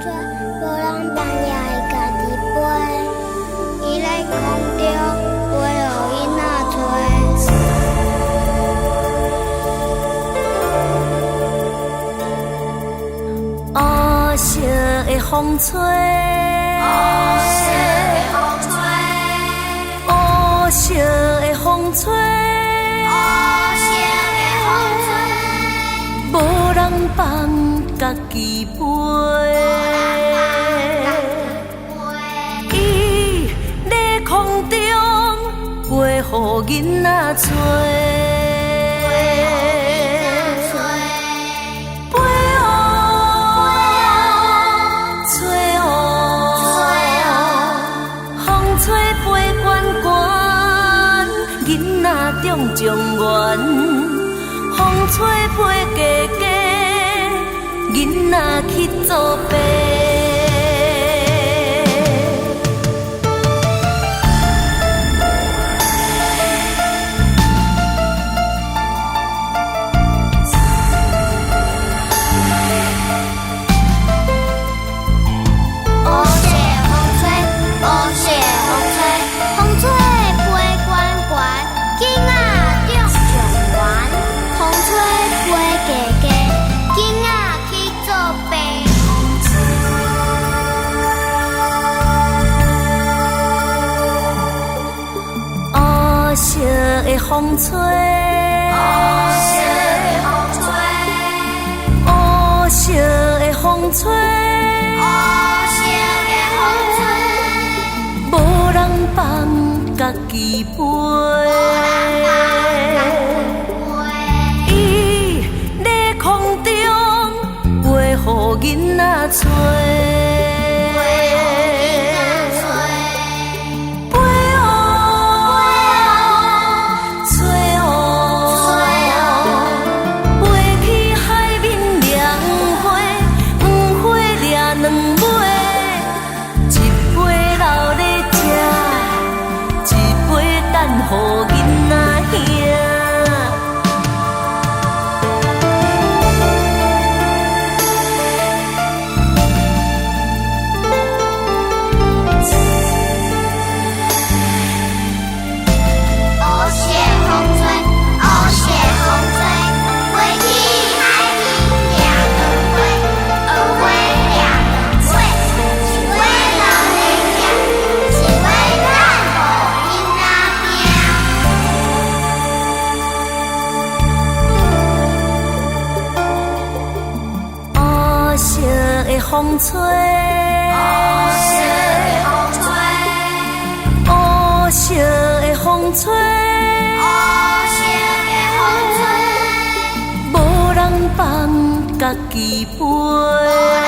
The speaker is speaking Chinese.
吹，无人帮也会家己飞。伊咧空中飞，互囡仔吹。黑色的风吹，黑色的风吹，无人帮家己飞。伊咧空中飞，互囡仔吹。中状元，风吹飞家家，囡仔去做爸。黑色的风吹，黑色的风吹，无人帮家己飞。伊咧空中飞，互囡仔吹。予囡仔兄，黑色风吹，黑色风吹，飞去海边抓两尾，二尾抓两尾，一尾老咧吃，一尾咱互囡仔拼。黑色的风吹，黑色的风吹，无人帮家己飞。